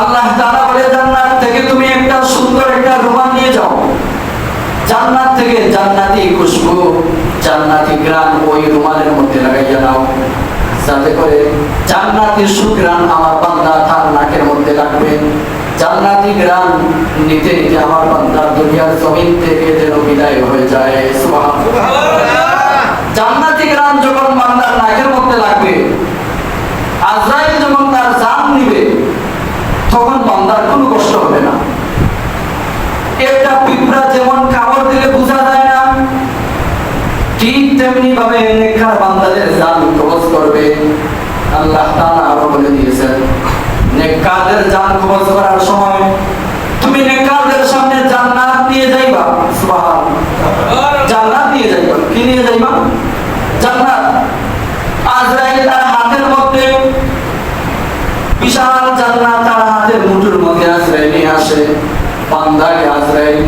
আল্লাহ তাআলা বলে জান্নাত থেকে তুমি একটা সুন্দর একটা রুমাল নিয়ে যাও, জান্নাত থেকে জান্নাতি খুশবু জান্নাতি ঘ্রাণ ওই রুমালের মধ্যে লাগাইয়া দাও, যাতে করে জান্নাতি সুঘ্রাণ আমার বান্দা তার নাকের মধ্যে লাগবে। জান্নাতি ঘ্রাণ নিতে নিতে আমার বান্দা দুনিয়ার জমিন থেকে যেন বিদায় হয়ে যায়। সুবহানাল্লাহ। জান্নাতি ঘ্রাণ যখন বান্দার নাকের মধ্যে লাগবে, আজরাইল যখন তার জান নিবে, তখন বান্দার কোনো কষ্ট হবে না। একটা পিঁপড়া যেমন কামড় দিলে বোঝা যায় না, ঠিক তেমনি ভাবে নেককার বান্দাদের জান কবজ করবে। আল্লাহ তাআলা আরো বলে দিয়েছেন, নেককারদের জান কবজ করার সময় তুমি নেককারদের সামনে জান্নাত নিয়ে যাইবা। সুবহানাল্লাহ। জান্নাত নিয়ে যাইবা। কি নিয়ে যাইবা? জান্নাত। আজরাইল তার হাতের মধ্যে বিশাল জান্নাত তার হাতের মুঠোর মধ্যে আজরাইল নিয়ে আসে। বান্দাকে আজরাইল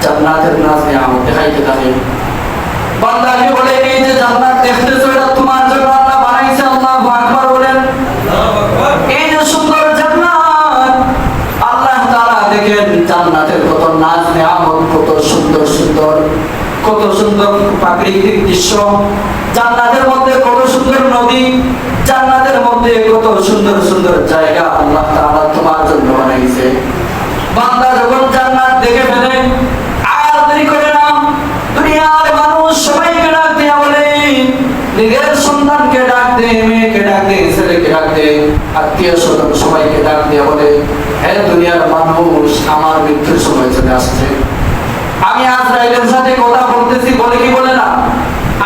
জান্নাতের নাজ নিয়ামত দেখাইতে থাকে। বান্দাকে বলে, এই যে জান্নাত দেখতেছো, এটা তোমার জন্য আল্লাহ বানাইছে। আল্লাহু আকবার বলেন। এই যে সুন্দর জান্নাত, আল্লাহ তাআলা দেখেন জান্নাতের কত নাজ নিয়ামত, কত সুন্দর সুন্দর, কত সুন্দর প্রাকৃতিক দৃশ্য, জান্নাতের মধ্যে কত সুন্দর নদী, জান্নাতের মধ্যে কত সুন্দর সুন্দর জায়গা আল্লাহ তাআলা তোমার জন্য বানাইছে। বান্দা যখন জান্নাত দেখে ফেলে, আর দেরি করে না, দুনিয়ার মানুষ সবাইকে ডাক দিয়ে বলে, নিজের সন্তানকে ডাক দে, মেয়েকে ডাক দে, ছেলেকে ডাক দে, আত্মীয় স্বজন সবাইকে ডাক দিয়ে বলে, হে দুনিয়ার মানুষ, আমার মৃত্যুর সময় চলে আসছে। আমি আজরাইলের সাথে কথা বলতেছি, বলে কি বলে না,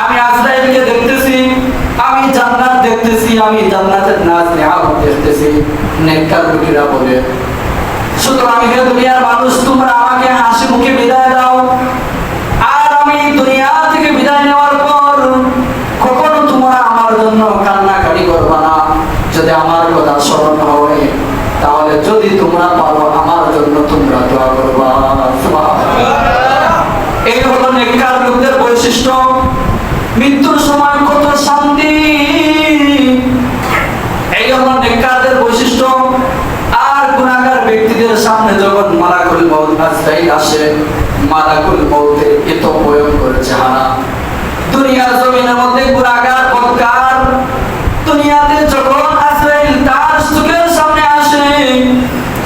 আমি আজরাইলকে দেখতেছি, আমি জান্নাত দেখতেছি, আমি জান্নাতের নাজ নিয়ামত দেখতেছি। নেককার লোকেরা বলে, সুতরাং হে দুনিয়ার মানুষ, তোমরা আমাকে হাসি মুখে বিদায় দাও। আর আমি দুনিয়া থেকে বিদায় নেওয়ার পর কখনো তোমরা আমার জন্য কান্নাকাটি করবা না। যদি আমার কথা স্মরণ হয়, তাহলে যদি তোমরা পারো আমার জন্য তোমরা দোয়া করবা। সুবহানাল্লাহ। এই হলো নেককার লোকদের বৈশিষ্ট্য। মৃত্যুর সময় কত শান্তি, এই হলো নেককারদের বৈশিষ্ট্য। আর গুনাহগার ব্যক্তিদের সামনে যখন মালাকুল মউত আজরাইল আসে, মালাকুল মউতের এত ভয়ঙ্কর চেহারা, দুনিয়ার জমিনের মধ্যে গুনাহগার বদকার দুনিয়াতে যখন আজরাইল তার চোখের সামনে আসে,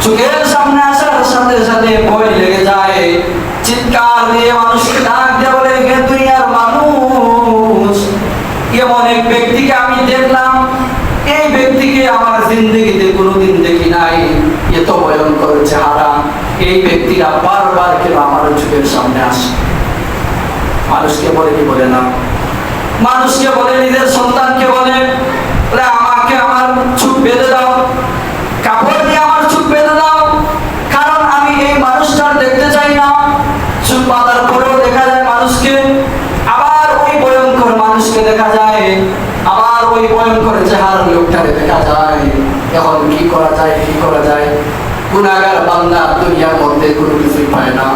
চোখের সামনে আসার সাথে সাথে ভয় লেগে যায়, চিৎকার দিয়ে মানুষকে ডাক দিয়ে বলে, হে দুনিয়ার মানুষ, এমন এক ব্যক্তিকে আমি দেখলাম, এই ব্যক্তিকে আমার জিন্দগিতে কোনোদিন দেখি নাই, এত ভয়ঙ্কর চেহারা। এই ব্যক্তিরা বারবার কেন আমার চোখের সামনে আসে? মানুষকে বলে কি বলে না? মানুষকে বলে, নিজের সন্তানকে বলে, আমাকে আমার চোখ বেঁধে দাও, কাপড় দিয়ে আমার চোখ বেঁধে দাও, কারণ আমি এই মানুষটার দেখতে চাই না। চোখ বাঁধার পরেও দেখা যায় মানুষকে, আবার ওই ভয়ঙ্কর মানুষকে দেখা যায়, আবার ওই ভয়ঙ্কর চেহারার লোকটাকে দেখা যায়। এখন কি করা যায়, কি করা যায়? গুনাহগার বান্দা দুনিয়ার মধ্যে কোনো কিছুই পায় না,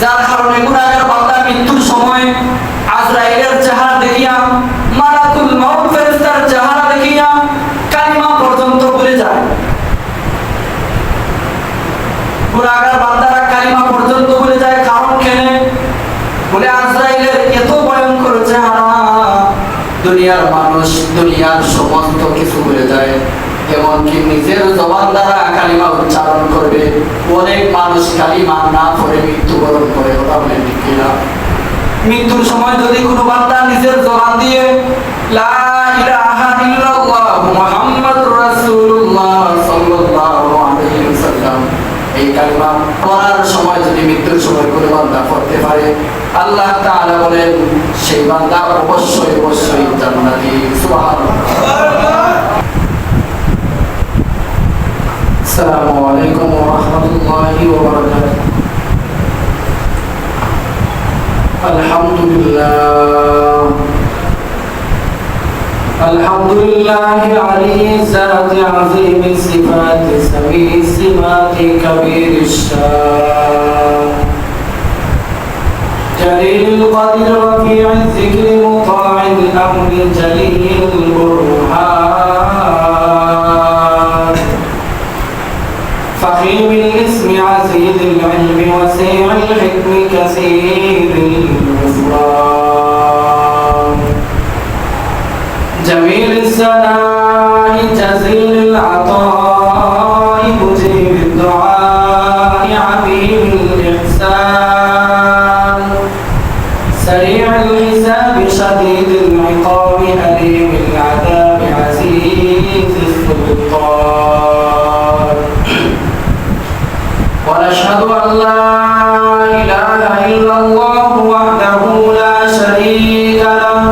যার কারণে গুনাহগার বান্দা মৃত্যুর সময় আজরাইলের চেহারা দেখিয়া, মালাকুল মউত ফেরেশতার চেহারা দেখিয়া কালিমা পর্যন্ত ভুলে যায়। গুনাহগার বান্দারা কালিমা পর্যন্ত ভুলে যায়। কারণ কেন? বলে আজরাইলের এত ভয়ঙ্কর চেহারা, দুনিয়ার মানুষ দুনিয়ার সমস্ত কিছু ভুলে যায়, এমনকি নিজের জবান দ্বারা কালিমা উচ্চারণ করবে। অনেক মানুষ কালিমা না পড়ে মৃত্যুবরণ করে। কথা বলেন ঠিক কিনা? মৃত্যুর সময় যদি কোনো বান্দা নিজের জবান দিয়ে লা ইলাহা ইল্লাল্লাহ মুহাম্মাদুর রাসূলুল্লাহ সাল্লাল্লাহু আলাইহি ওয়াসাল্লাম এই কালিমা পড়ার সময় যদি মৃত্যুর সময় কোনো বান্দা পড়তে পারে, আল্লাহ তাআলা বলেন সেই বান্দা অবশ্যই অবশ্যই জান্নাতি। সুবহানাল্লাহ। আসসালামু আলাইকুম ওয়া রাহমাতুল্লাহি ওয়া বারাকাতুহু। আলহামদুলিল্লাহ আলহামদুলিল্লাহি আলী যাতি আযীম সিফাতি সামি সিমাতি কবীর শান জলিল কদির রফিউ যিকরি মুতাইল আমরি জলিল বুরহান فخيم الاسم عزيز العلم وسيع الحكم كثير الغفران جميل الثناء جزيل العطاء مجيب الدعاء عظيم الإحسان سريع الحساب شديد العقاب أليم العذاب عزيز السلطان ونشهد أن لا إله إلا الله وحده لا شريك له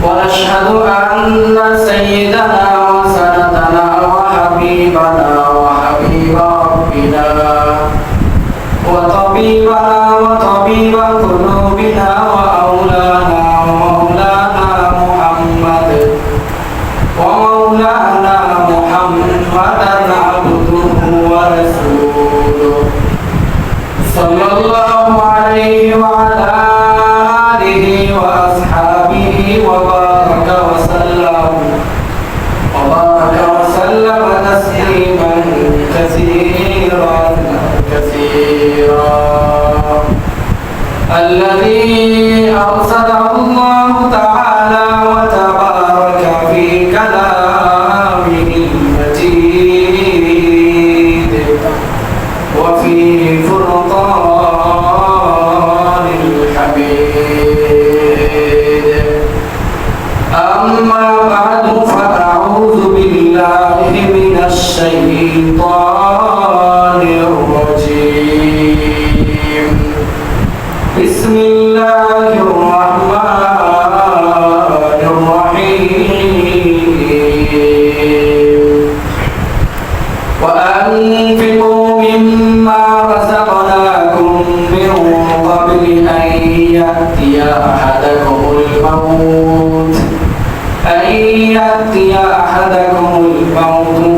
ونشهد أن سيدنا وسندنا وحبيبنا وحبيب ربنا وطبيبنا وطبيب قلوبنا وأولانا ومولانا محمد عبده ورسوله صلى الله عليه وعلى آله وأصحابه وبارك وسلم تسليما كثيرا الذي أرسله الله تعالى وتبارك في كلامه المجيد وفي فرقان الحميد أما بعد فأعوذ بالله من الشيطان الرجيم بسم الله الرحمن الرحيم وأنفقوا مما رزقناكم من قبل أن يأتي أحدكم الموت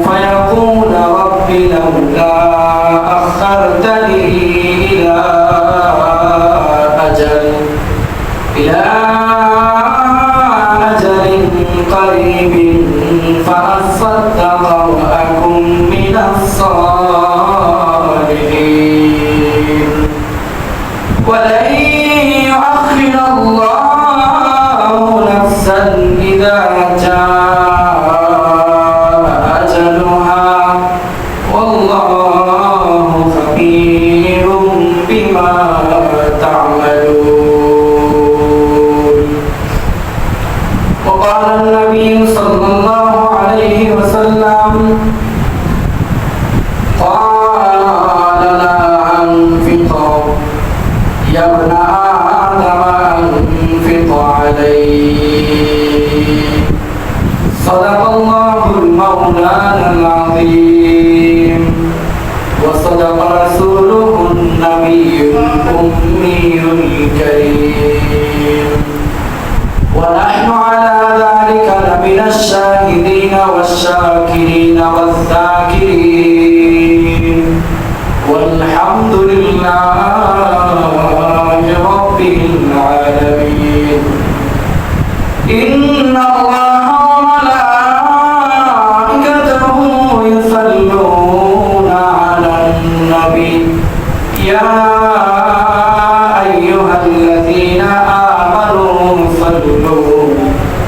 فيقول رب لولا أخرتني إلى أجل قريب فأصدق وأكن من الصالحين ولن يؤخر الله نفسا إذا جاء أجلها والله خبير بما تعملون وقال النبي صلى الله عليه وسلم قال لا أنفق يا ابن آدم أنفق عليه صدق الله المولانا العظيم وصدق رسوله النبي الأمي الكريم ونحن على ذلك لمن الشاهدين والشاكرين والذاكرين والحمد لله رب العالمين إن الله وملائكته يصلون على النبي يا أيها الذين آمنوا صلوا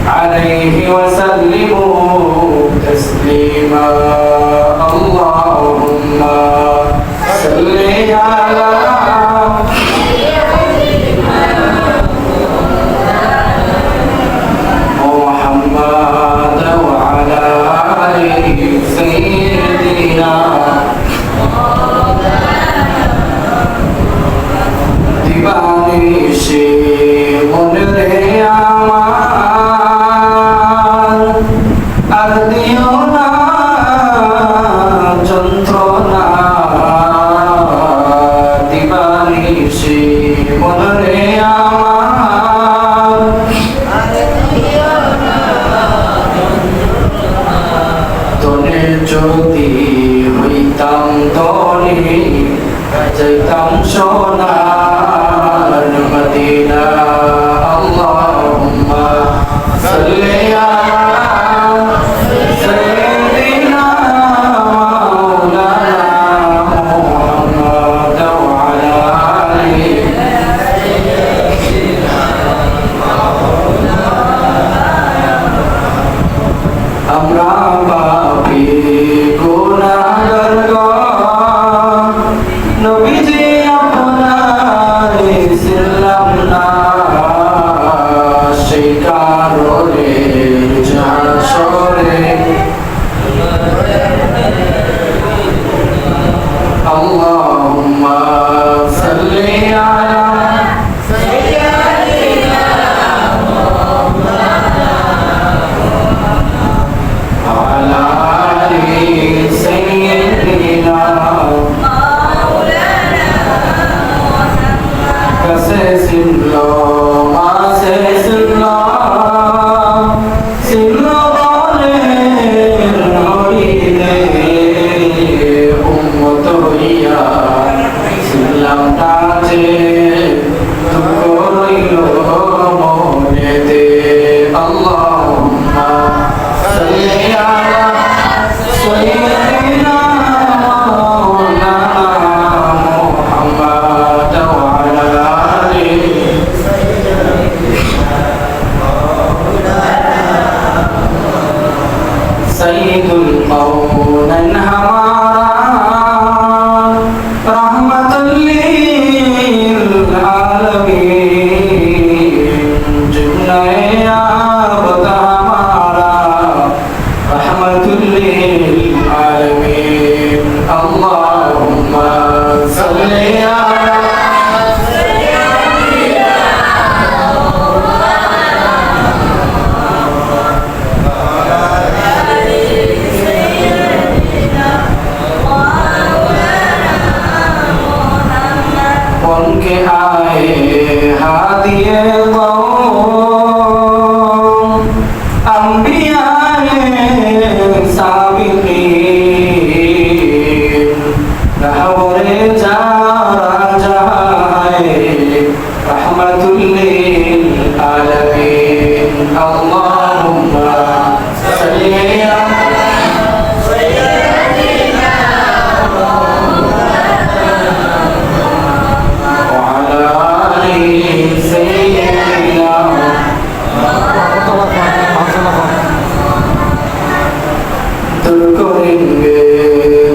عليه وسلموا تسليما اللهم صل على محمد وعلى آله سيدنا দিবানিশি মনরে আমার আর দিও না যন্ত্রণা দিবানিশি মনরে আমার তোরে যদি হইতাম তোরে যাইতাম সোনার মদিনা আল্লাহুম্মা সাল্লি আলা সাইয়্যিদিনা মাওলানা sinlo mase sinlo sinlo bole horiye ummat hoiya sinlam taje tuko roilo monete Allahumma salli ala sayyidina Saeedul कौनैन हमारा रहमतुल लिल आलमीन जुन्ने आबद हमारा रहमतुल लिल आलमीन अल्लाहुम्मा सल्ली अला के आए हादिए कौम अंबियाए साबिकीन रहबरे जारा जहाए रहमतुल लिल आलमीन अल्लाहुम्मा सल्ली अला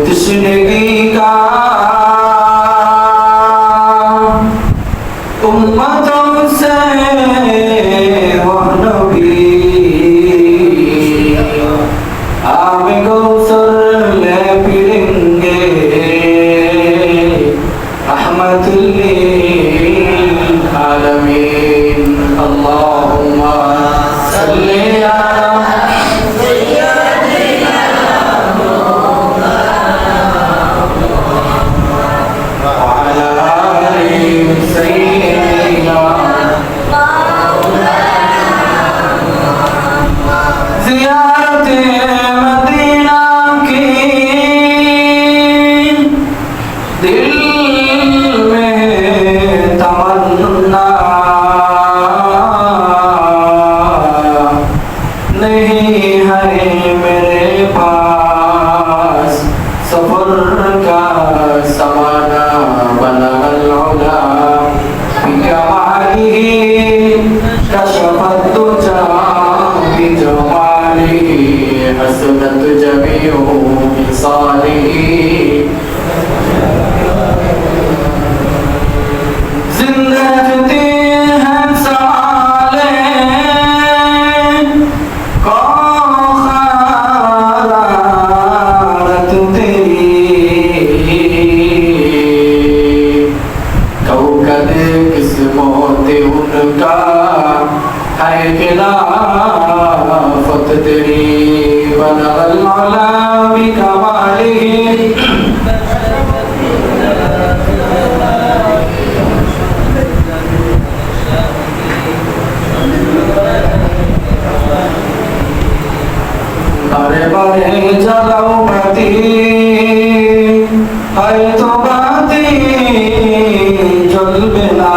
तशनगी का उम्मतों से वो नबी आब गौसर ले पिलेंगे रहमतुल लिल आलमीन अल्लाहुम्मा सल्ली अला حسنت جميع خصاله जिंदा रहते हैं साले को खरारत तेरी कौकद किस्मत उनका है खिलाफत तेरी बनल मौला बिकमालिही बारे बारे जलाओ मती है तो बाती चलबे ना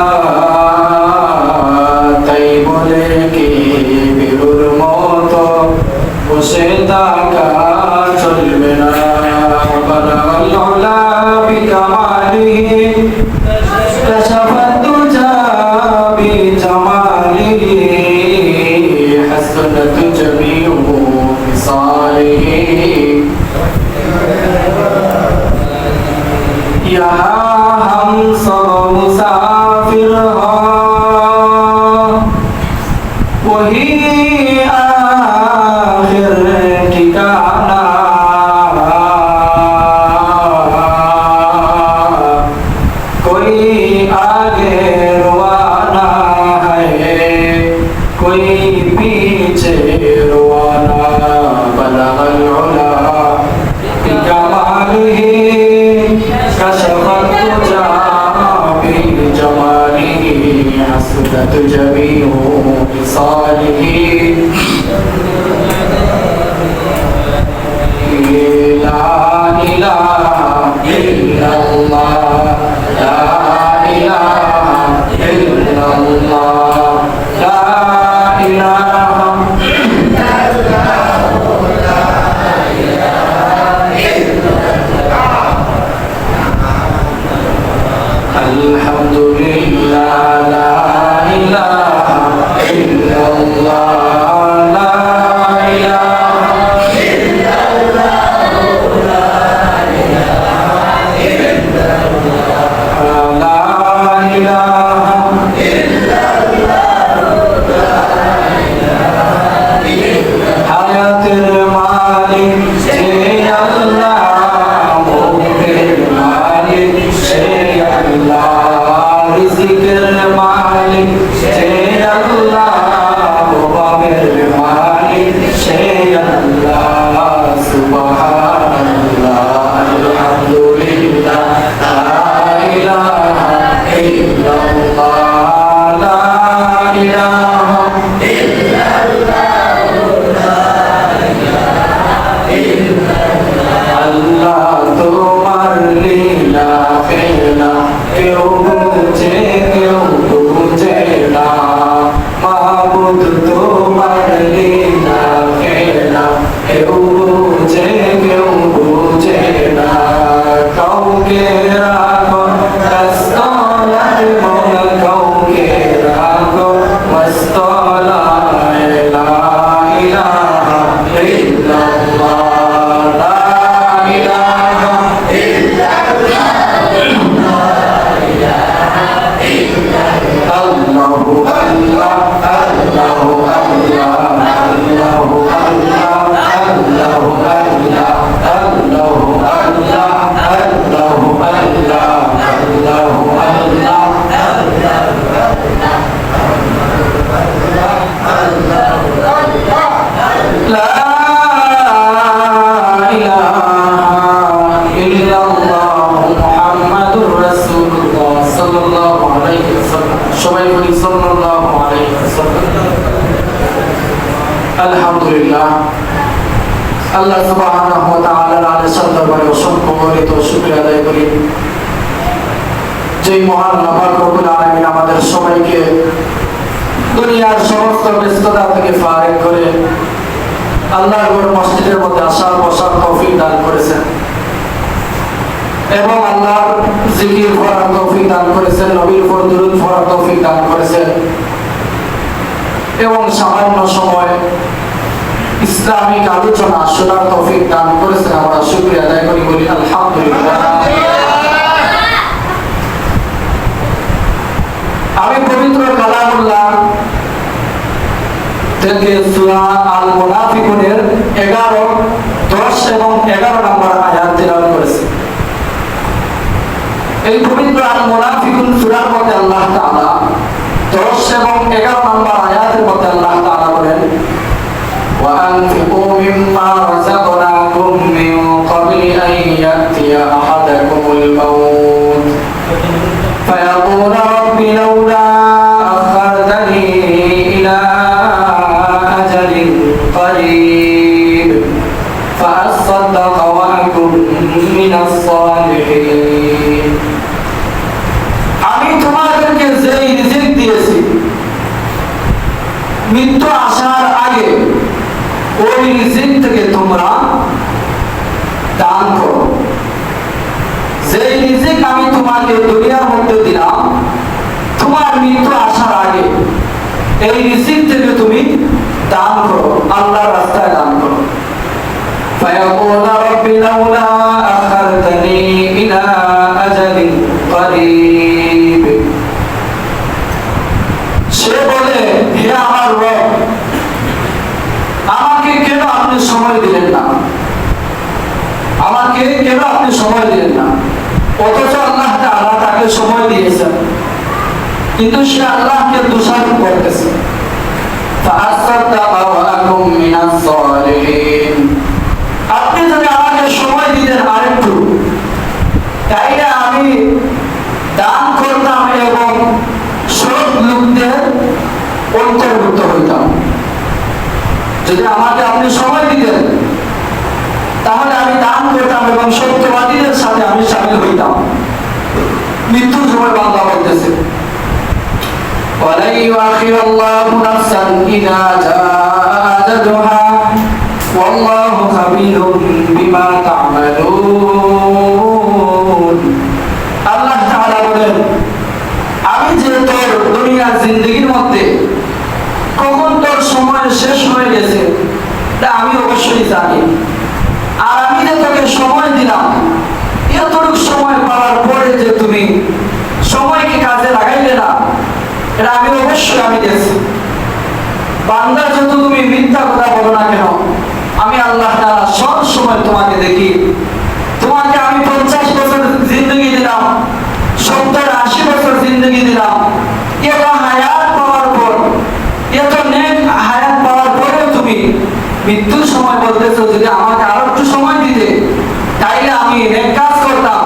তাই বলে কি বিরুর মতো বসে থাকা চলবে না বালাল উলা বিকামালিহি কাশাফাত দুজা বিজামালিহি হাসনাত জামিউ خصاله या جميع خصاله لا إله إلا الله لا إله إلا الله لا إله الحمد لله لا إله إلا الله لا إله إلا الله لا إله إلا الله لا إله إلا الله لا إله إلا الله حياة المالك شيء الله موت المالك شيء الله رزق المالك شيء الله وباب المالك شيء الله سبحان الله الحمد لله لا إله إلا الله لا إله إلا الله لا إله إلا الله তোমার লীলা খেলা কেউ বুঝে কেউ বুঝে না মাবুদ তোমার লীলা খেলা কেউ বুঝে কেউ বুঝে না কাউকে রাখো রাস্তলায় মন কাউকে রাখো মস্তলায় লা ইলাহা ইল্লাল্লাহ লা ইলাহা ইল্লাল্লাহ Allahu Allah Allahu Allah Allahu Allah Allahu Allah Allahu Allah Allahu Allah Allahu Allah La ilaha illallah Muhammadur Rasulullah sallallahu alaihi wasallam সবাই বলি সাল্লাল্লাহু আলাইহি ওয়াসাল্লাম আলহামদুলিল্লাহ আল্লাহ সুবহানাহু ওয়া তাআলার আদেশের দরবারে অসংখ্য গণিত শুকরিয়া আদায় করি যে মহান আল্লাহ রব্বুল আলামিন আমাদের সবাইকে দুনিয়ার সমস্ত ব্যস্ততা থেকে ফারেক করে আল্লাহর ঘর মসজিদের মধ্যে আসার বসার তৌফিক দান করেছেন এবং আল্লাহর জিকির করার তৌফিক দান করেছেন নবীর উপর দুরূদ পড়ার তৌফিক দান করেছেন এবং সামান্য সময় ইসলামিক আলোচনা শোনার তৌফিক দান করেছেন আমরা শুকরিয়া আদায় করি বলি আলহামদুলিল্লাহ আমি পবিত্র কালামুল্লাহ থেকে সূরা আল মুনাফিকুনের 11, 10 এবং 11 নম্বর আয়াত তেলাওয়াত করেছি এই পবিত্র আল মুনাফিকুন সূরার মধ্যে আল্লাহ তাআলা 10 এবং 11 নম্বর আয়াতের মধ্যে আল্লাহ তাআলা বলেন ওয়া আনফিকু মিম্মা রাযাকনাকুম মিন ক্বাবলি আন ইয়াতিয়া আহাদাকুমুল মাউত ফায়াকুলু রাব্বি লাউলা আখারতানি ইলা আজালিন قريب فأصدق وأكن من الصالحين আমি তোমাদেরকে যে রিজিক দিয়েছি মৃত্যু আসার আগে ওই রিজিক থেকে তোমরা দান করো যে রিজিক আমি তোমাকে দুনিয়ার মধ্যে দিলাম তোমার মৃত্যু আসার আগে এই রিজিক থেকে তুমি দান করো আল্লাহর রাস্তায় দান করো فيقول رب لولا أخرتني إلى أجل قريب সে বলে হে আমার রব আমাকে কেন আপনি সময় দিলেন না আমাকে কেন আপনি সময় দিলেন না অথচ আল্লাহ তাআলা তাকে সময় দিয়েছেন কিন্তু সে আল্লাহকে দোষারোপ করতেছে فأصدق وأكن من الصالحين আপনি যদি আমাকে সময় দিতেন আরেকটু তাইলে আমি দান করতাম এবং সব লোকদের এবং সত্যবাদীদের সাথে আমি শামিল হইতাম। মৃত্যুর সময় বান্দা বলতেছে ওয়ালা ইউআখিরুল্লাহু নাফসান ইযা জাআ আজালুহা ওয়াল্লাহু খাবীরুম বিমা তা'মালুন। আল্লাহ তাআলা বলেন, আমি যে তোর দুনিয়ার জিন্দেগির মধ্যে কখন তোর সময় শেষ হয়ে গেছে তা আমি অবশ্যই জানি। আর আমি যে তোকে সময় দিলাম, এতটুকু সময় পাওয়ার পরে যে তুমি সময়কে কাজে লাগাইলে না, এটা আমি অবশ্যই দেখছি। বান্দা যত তুমি মিথ্যা কথা বলো না কেন, আমি আল্লাহ তাআলা সব সময় তোমাকে দেখি। তোমাকে আমি 50 বছর জিন্দগি দিলাম, 70-80 বছর জিন্দগি দিলাম, এত হায়াত পাওয়ার পর, এত নেক হায়াত পাওয়ার পরেও তুমি মৃত্যুর সময় বলতেছো যদি আমাকে আরো একটু সময় দিতে, তাইলে আমি নেক কাজ করতাম,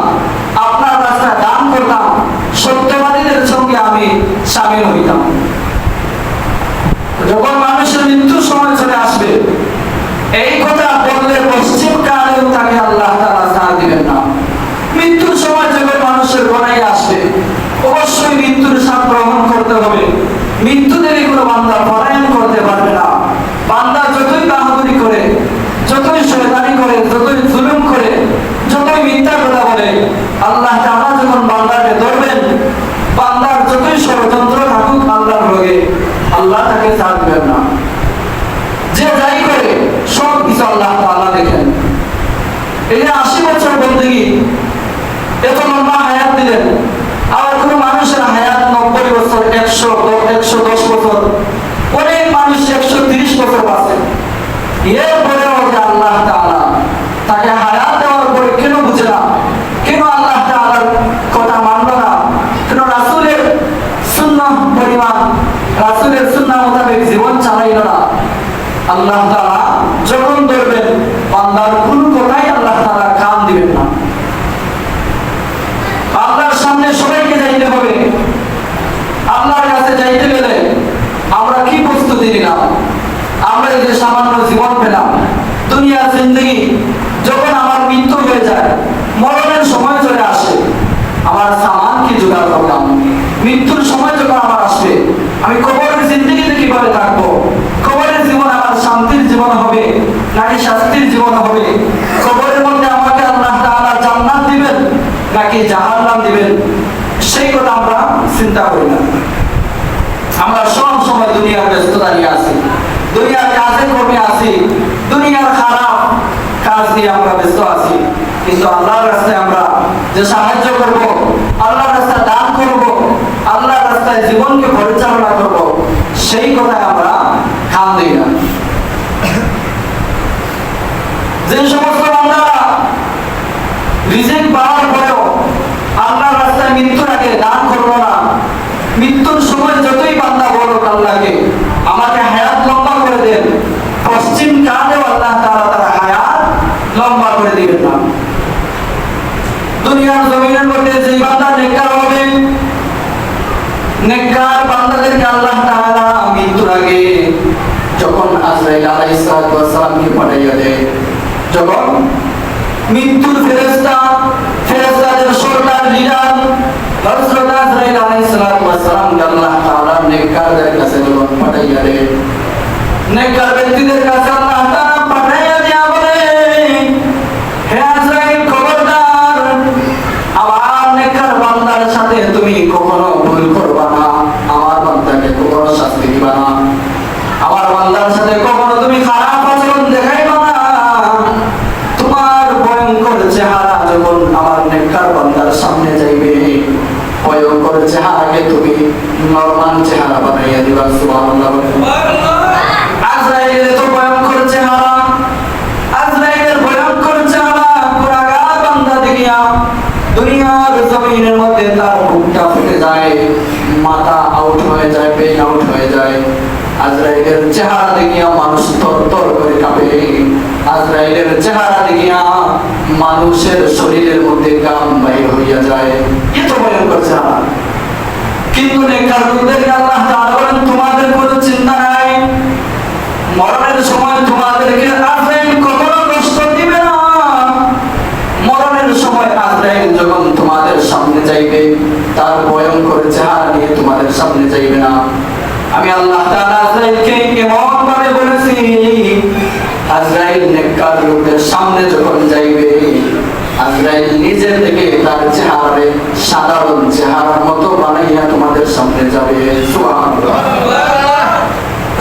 আপনার রাস্তায় দান করতাম, সত্যবাদীদের সঙ্গে আমি শামিল হইতাম। যখন মানুষের মৃত্যুর সময় চলে আসবে, এই কথা বললে পশ্চিম কালেও তাকে আল্লাহ তাআলা ছাড় দিবেন না। মৃত্যুর সময় যখন মানুষের গণাই আসবে, অবশ্যই মৃত্যুর স্বাদ গ্রহণ করতে হবে। মৃত্যু থেকে কোনো বান্দা পলায়ন করতে পারবে না। বান্দা যতই বাহাদুরি করে, যতই শয়তানি করে, যতই জুলুম করে, যতই মিথ্যা কথা বলে, আল্লাহ তাআলা যখন বান্দাকে ধরবেন, বান্দার যতই ষড়যন্ত্র থাকুক আল্লাহর লগে, আল্লাহ তাকে ছাড় দিবেন না। যে যাই করে সব কিছু আল্লাহ তাআলা দেখেন। এই 80 বছর বন্দেগী, এত লম্বা হায়াত দিলেন। আবার কোনো মানুষের হায়াত 90 বছর, 110 বছর, অনেক মানুষ 130 বছর বাঁচে। এরপরেও যে আল্লাহ তাআলা তাকে হায়াত দেওয়ার পরে কেন বুঝে না, কেন আল্লাহ তাআলার কথা মানল না, কেন রাসূলের সুন্নাহ পরিমাণ, রাসূলের সুন্নাহ মোতাবেক জীবন চালাইল না? আল্লাহ তাআলা যখন ধরবেন, বান্দার কোনো কথাই আল্লাহ তাআলা কান দিবেন না। আল্লাহর সামনে সবাইকে যাইতে হবে। আল্লাহর কাছে যাইতে গেলে আমরা কি প্রস্তুতি নিলাম? আমরা এই যে সামান্য জীবন পেলাম, দুনিয়ার জিন্দগি, যখন আমার মৃত্যু হয়ে যায়, মরণের সময় চলে আসে, আমার সামান কি জোগাড় করলাম? মৃত্যুর সময় যখন আমার আসবে, আমি কবরের জিন্দগিতে কিভাবে থাকবো? কবরের জীবন আমার শান্তির জীবন হবে নাকি শাস্তির জীবন হবে? কবরের মধ্যে আমাকে আল্লাহ তাআলা জান্নাত দিবেন নাকি জাহান্নাম দিবেন? সেই কথা আমরা চিন্তা করি না। আমরা সব সময় দুনিয়ার ব্যস্ততা নিয়ে আছি, দুনিয়ার কাজে কমে আছি, দুনিয়ার খারাপ কাজ নিয়ে আমরা ব্যস্ত আছি। কিন্তু আল্লাহর রাস্তায় আমরা যে সাহায্য করব, আল্লাহর রাস্তায় দান করব, আল্লাহর রাস্তায় জীবনকে পরিচালনা করব, সেই কথায় আমরা কান দিই না। যে সমস্ত বান্দারা রিজিক পাওয়ার পরেও আল্লাহর রাস্তায় মৃত্যুর আগে দান করলো না, মৃত্যুর সময় যতই বান্দা বলো আল্লাহকে আমাকে হায়াত লম্বা করে দেন, পশ্চিম কালেও আল্লাহ তাআলা তার হায়াত লম্বা করে দিবেন না। দুনিয়ার জমিনের মধ্যে যে বান্দা নেককার হবে, নেককার বান্দাদেরকে আল্লাহ তাআলা মৃত্যুর আগে যখন আজরাইল আলাইহিস সালামকে পাঠাইয়া দেয়, যখন মৃত্যুর ফেরেশতাদের সরদার লিডার হযরত আজরাইল আলাইহিস সালামকে আল্লাহ তাআলা নেককারদের কাছে যখন পাঠাইয়া দেয়, নেককার ব্যক্তিদের কাছে আল্লাহ তাআলা পাঠাইয়া দিয়া বলে, হে আজরাইল, খবরদার, আমার নেককার বান্দার সাথে তুমি কখনো ভুল করবা না, আমার বান্দাকে কখনো শাস্তি দিবা না, আমার বান্দার সাথে কখনো তুমি খারাপ আচরণ দেখাইবা না। তোমার ভয়ঙ্কর চেহারা যখন আমার নেককার বান্দার সামনে যাইবে, ভয়ঙ্কর চেহারাকে তুমি নরমাল চেহারা বানাইয়া দিবা। সুবহানাল্লাহ। আজরাইলের তো ভয়ঙ্কর চেহারা, আজরাইলের ভয়ঙ্কর চেহারা গুনাহগার বান্দা দেখিয়া দুনিয়ার জমিনের মধ্যে তার বুকটা ফেটে যায়, মাথা আউট হয়ে যায়, পেন আউট হয়ে যায়। আজরাইলের চেহারা দেখিয়া মানুষ তরতর করে কাঁপে, আজরাইলের চেহারা দেখিয়া মানুষের শরীরের মধ্যে ঘাম বাইর হইয়া যায়। এত ভয়ঙ্কর চেহারা। কিন্তু নেককার লোকদেরকে আল্লাহ তাআলা বলেন, তোমাদের কোনো চিন্তা নাই, মরণের সময় তোমাদেরকে আজরাইল কখনো কষ্ট দিবে না, মরণের সময় আজরাইল যখন তোমাদের সামনে যাইবে, তার ভয়ঙ্কর চেহারা নিয়ে তোমাদের সামনে যাইবে না। আমি আল্লাহ তাআলা আজরাইলকে এমন ভাবে বলেছি, আজরাইল নেককার লোকদের সামনে যখন যাইবে, আজরাইল নিজের থেকে তার চেহারারে সাধারণ চেহারার মতো বানাইয়া তোমাদের সামনে যাবে। সুবহানাল্লাহ।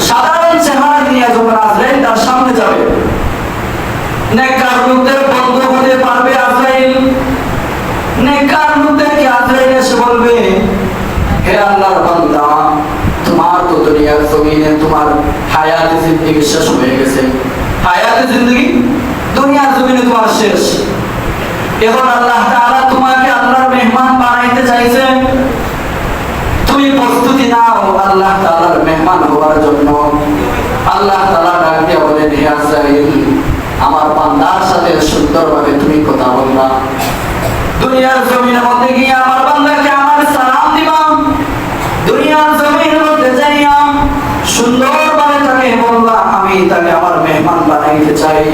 সাধারণ চেহারা নিয়ে যখন আজরাইল তার সামনে যাবে, নেককার লোকদের বন্ধু হতে পারবে আজরাইল। নেককার লোকদেরকে আজরাইল এসে বলবে, হে আল্লাহর বান্দা, তোমার তো দুনিয়ার জমিনে তোমার হায়াতে জিন্দেগি শেষ হয়ে গেছে। হায়াতে জিন্দেগি দুনিয়ার জমিনে তোমার শেষ। এখন আল্লাহ তাআলা তোমাকে আল্লাহর মেহমান বানাইতে চাইছে। তুমি প্রস্তুতি নাও আল্লাহ তাআলার মেহমান হওয়ার জন্য। আল্লাহ তাআলা ডাক দিয়ে বলেন, হে আজরাইল, আমার বান্দার সাথে সুন্দরভাবে তুমি কথা বলবা। দুনিয়ার জমিনের মধ্যে গিয়ে আমার বান্দাকে আমার সালাম দিবা। দুনিয়ার জমিনের মধ্যে যাইয়া সুন্দরভাবে তাকে বলবা, আমি তাকে আমার মেহমান বানাইতে চাই।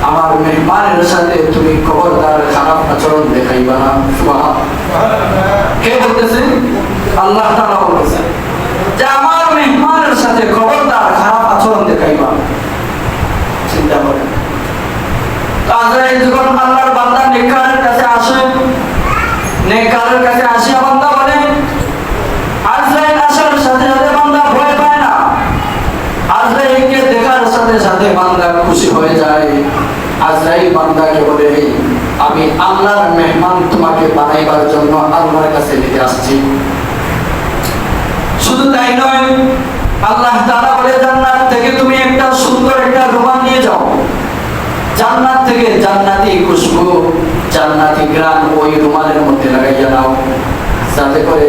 আমার মেহমানের সাথে তুমি খবরদার খারাপ আচরণ দেখাইবা না। কে বলতেছে? আল্লাহ তাআলা বলতেছে যে আমার মেহমানের সাথে খবরদার খারাপ আচরণ দেখাইবা। চিন্তা করেন, আজরাইল যখন আল্লাহর বান্দা নেককারের কাছে আসে, নেককারের কাছে আসিয়া বান্দা বলে, আজরাইল আসার সাথে সাথে বান্দা ভয় পায় না। আজরাইলকে দেখার সাথে সাথে বান্দা খুশি হয়ে যায়। আজরাইল বান্দাকে বলে, আমি আল্লাহর মেহমান তোমাকে বানাইবার জন্য আল্লাহর কাছে নিতে আসছি। শুধু তাই নয়, আল্লাহ তাআলা বলে, জান্নাত থেকে তুমি একটা সুন্দর একটা রুমাল নিয়ে যাও। জান্নাত থেকে জান্নাতি খুশবু, জান্নাতি ঘ্রাণ ওই রুমালের মধ্যে লাগাইয়া নাও, যাতে করে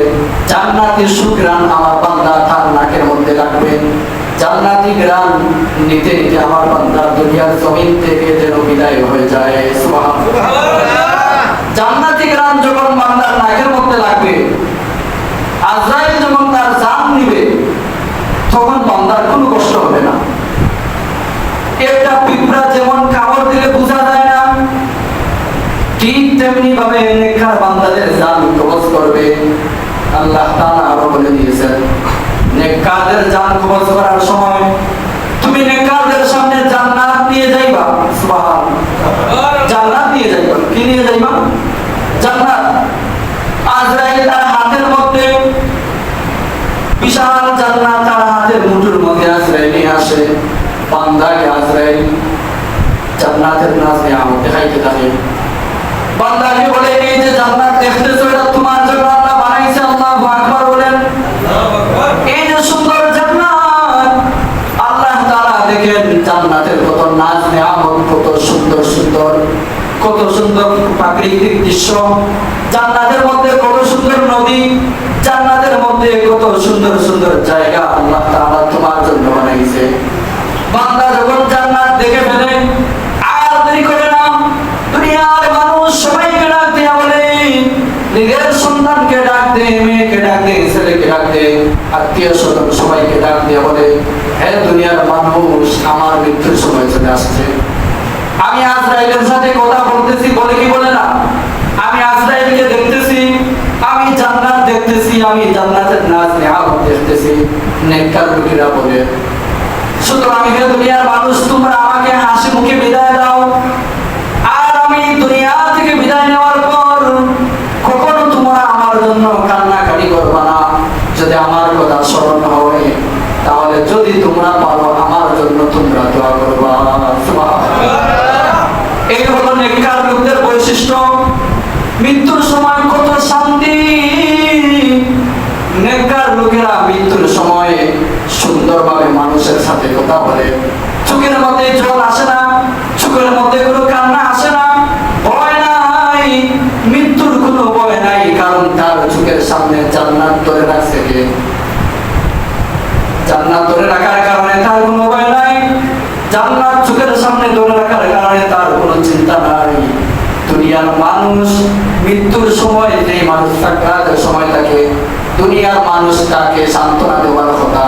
জান্নাতি সুঘ্রাণ আমার বান্দা তার নাকের মধ্যে লাগবে। জান্নাতি ঘ্রাণ নিতে নিতে আমার বান্দা দুনিয়ার জমিন থেকে যেন বিদায় হয়ে যায়। সুবহানাল্লাহ। জান্নাতি ঘ্রাণ যখন বান্দার নাকের মধ্যে লাগবে, আজরাইল যখন তার জান নিবে, তখন বান্দার কোনো কষ্ট হবে না। একটা পিঁপড়া যেমন কামড় দিলে বোঝা যায় না, ঠিক তেমনি ভাবে নেককার বান্দাদের জান কবজ করবে। আল্লাহ তাআলা আরো বলে দিয়েছেন, নেককারদের জান কবজ করার সময় তুমি নেককারদের সামনে জান্নাত নিয়ে যাইবা। সুবহানাল্লাহ। জান্নাত নিয়ে যাইবা। কি নিয়ে যাইবা? জান্নাত। আজরাইল তার হাতের মধ্যে বিশাল জান্নাত তার হাতের মুঠোর মধ্যে আজরাইল নিয়ে আসে। বান্দাকে আজরাইল জান্নাতের নাজ নিয়ামত দেখাইতে থাকে। বান্দাকে বলে, এই যে জান্নাত দেখতেছো, এটা তোমার জন্য আল্লাহ বানাইছে। আল্লাহু আকবার বলেন। এই যে সুন্দর জান্নাত, আল্লাহ তাআলা দেখেন জান্নাতের কত নাজ নিয়ামত, কত সুন্দর সুন্দর, কত সুন্দর প্রাকৃতিক দৃশ্য। জান্নাতের মধ্যে কত সুন্দর নদী, জান্নাতের মধ্যে কত সুন্দর সুন্দর জায়গা আল্লাহ তাআলা তোমার জন্য বানাইছে। বান্দা যখন জান্নাত দেখে ফেলে, আর দেরি করে না, দুনিয়ার মানুষ সবাইকে ডাক দিয়ে বলে, নিজের সন্তানকে ডাক দে, মেয়েকে ডাক দে, ছেলেকে ডাক দে, আত্মীয় স্বজন সবাইকে ডাক দিয়ে বলে, হে দুনিয়ার মানুষ, আমার মৃত্যুর সময় চলে আসছে। আমি আজরাইলের সাথে কথা বলতেছি, বলে কি বলে না, আমি আজরাইলকে দেখতেছি, আমি জান্নাত দেখতেছি, আমি জান্নাতের নাজ নিয়ামত দেখতেছি। নেককার লোকেরা বলে, সুতরাং হে দুনিয়ার মানুষ, তোমরা আমাকে হাসি মুখে বিদায় দাও। আর আমি দুনিয়া থেকে বিদায় নেওয়ার পর কখনো তোমরা আমার জন্য কান্নাকাটি করবা না। যদি আমার কথা স্মরণ হয়, তাহলে যদি তোমরা পারো আমার জন্য তোমরা দোয়া করবা। এই হলো নেককার লোকদের বৈশিষ্ট্য। মৃত্যুর সময় কত শান্তি। নেককার লোকেরা মৃত্যুর সময় সুন্দরভাবে মানুষের সাথে কথা বলে। চোখের মধ্যে জল আসে না, চোখের মধ্যে কোনো কান্না আসে না, ভয় নাই, মৃত্যুর কোনো ভয় নাই, কারণ তার চোখের সামনে জান্নাত ধরে রাখছে কে? জান্নাত ধরে রাখার কারণে তার কোনো ভয় নাই। জান্নাত চোখের সামনে ধরে রাখার কারণে তার কোনো চিন্তা নাই। দুনিয়ার মানুষ মৃত্যুর সময়, যে মানুষ সাকরাতের সময় থাকে, দুনিয়ার মানুষ তাকে সান্ত্বনা দেওয়ার কথা,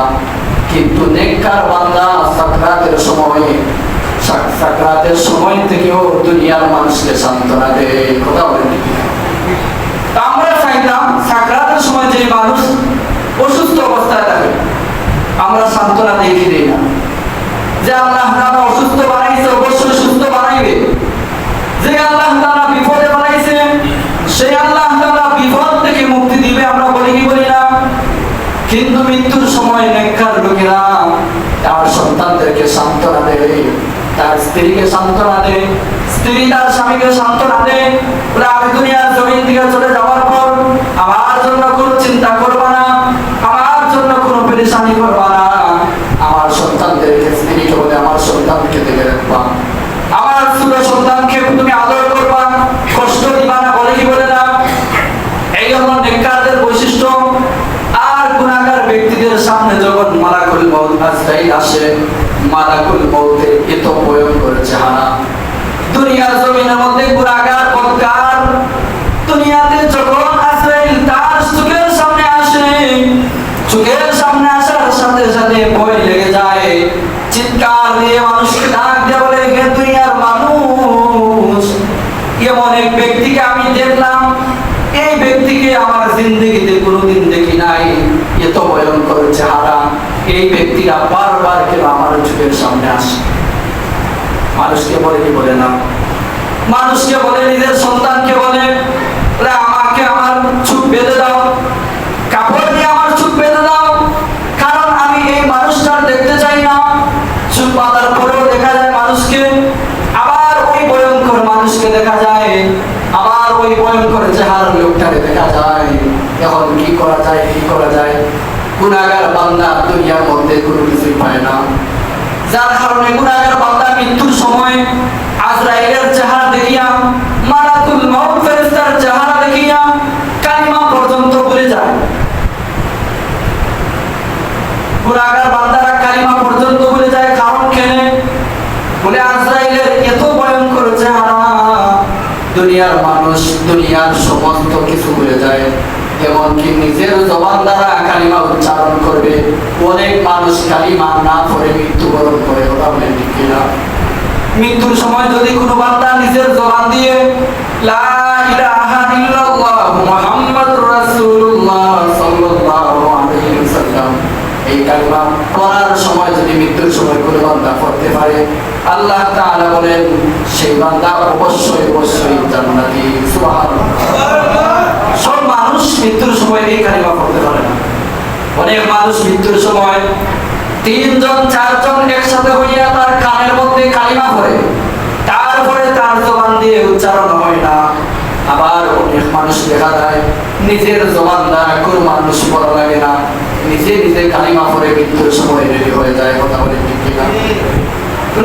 কিন্তু নেককার বান্দা সাকরাতের সময় সাকরাতের সময় থেকেও দুনিয়ার মানুষকে সান্ত্বনা দেয়। কথা বলেন ঠিক না? আমরা চাইতাম সাকরাতের সময় যে মানুষ অসুস্থ অবস্থায় থাকে আমরা সান্ত্বনা দেখি দিই না যে আল্লাহ তাআলা অসুস্থ বানাইছে, অবশ্যই সুস্থ বানাইবে। যে আল্লাহ তাআলা বিপদে বানাইছে সেই আল্লাহ তাআলা বিপদ থেকে মুক্তি দিবে, আমরা বলি কি বলি না? কিন্তু মৃত্যুর সময় নেককার লোকেরা তার সন্তানদেরকে সান্ত্বনা দেয়, তার স্ত্রীকে সান্ত্বনা দেয়, স্ত্রী তার স্বামীকে সান্ত্বনা দেয়, বলে আমি দুনিয়ার জমিন থেকে চলে যাওয়ার পর আমার জন্য কোনো চিন্তা করবা না, আমার জন্য কোনো পেরেশানি করবা না, আমার সন্তানদেরকে, স্ত্রীকে বলে আমার সন্তানকে দেখে রাখবা, আমার ছোট সন্তানকে তুমি আদর করবা, কষ্ট দিবা না, বলে কি বলে না? এই হলো নেককারদের বৈশিষ্ট্য। আর গুনাহগার ব্যক্তিদের সামনে যখন মালাকুল মউত আজরাইল আসে, মালাকুল মউতের এত ভয়ঙ্কর চেহারা দুনিয়ার জমিনের মধ্যে গুনাহগার বদকার দুনিয়াতে যখন আজরাইল তার চোখের সামনে আসে, চোখের সামনে আসার সাথে সাথে ভয় লেগে যায়, চিৎকার দিয়ে মানুষকে ডাক দিয়ে বলে, হে দুনিয়ার মানুষ, এমন এক ব্যক্তিকে আমি দেখলাম, এই ব্যক্তিকে আমার জিন্দগিতে কোনোদিন দেখি নাই, এত ভয়ঙ্কর চেহারা, এই ব্যক্তিরা বারবার কেন আমার চোখের সামনে আসে? মানুষকে বলে কি বলে না? মানুষকে বলে, নিজের সন্তানকে বলে, আমাকে আমার চোখ বেঁধে দাও, কাপড় দিয়ে আমার চোখ বেঁধে দাও, কারণ আমি এই মানুষটার দেখতে চাই না। চোখ বাঁধার পরেও দেখা যায় মানুষকে, আবার ওই ভয়ঙ্কর মানুষকে দেখা যায়, আবার ওই ভয়ঙ্কর চেহারার লোকটাকে দেখা যায়। এখন কি করা যায়, কি করা যায়? গুনাহগার বান্দা দুনিয়ার মধ্যে কোনো কিছুই পায় না, যার কারণে গুনাহগার বান্দা মৃত্যুর সময় আজরাইলের চেহারা দেখিয়া, মালাকুল মউত ফেরেশতার চেহারা দেখিয়া কালিমা পর্যন্ত ভুলে যায়। গুনাহগার বান্দারা কালিমা পর্যন্ত ভুলে যায়। কারণ কেন? বলে আজরাইলের এত ভয়ঙ্কর চেহারা, দুনিয়ার মানুষ দুনিয়ার সমস্ত কিছু ভুলে যায়, এমনকি নিজের জবান দ্বারা কালিমা উচ্চারণ করবে। অনেক মানুষ কালিমা না পড়ে মৃত্যুবরণ করে। কথা বলেন ঠিক কিনা? মৃত্যুর সময় যদি কোনো বান্দা নিজের জবান দিয়ে লা ইলাহা ইল্লাল্লাহ মুহাম্মাদুর রাসূলুল্লাহ সাল্লাল্লাহু আলাইহি ওয়াসাল্লাম এই কালিমা পড়ার সময় যদি মৃত্যুর সময় কোনো বান্দা পড়তে পারে, আল্লাহ তাআলা বলেন সেই বান্দা অবশ্যই অবশ্যই জান্নাতি। সুবহানাল্লাহ। সব মানুষ মৃত্যুর সময় এই কালিমা পড়তে পারে না। অনেক মানুষ মৃত্যুর সময় 3 জন 4 জন একসাথে হইয়া তার কানের মধ্যে কালিমা পড়ে, তারপরে তার জবান দিয়ে উচ্চারণ হয় না। আবার অনেক মানুষ দেখা যায় নিজের জবান দ্বারা কোনো মানুষ পড়া লাগে না, নিজে নিজে কালিমা পড়ে মৃত্যুর সময় রেডি হয়ে যায়। কথা বলে ঠিক কিনা?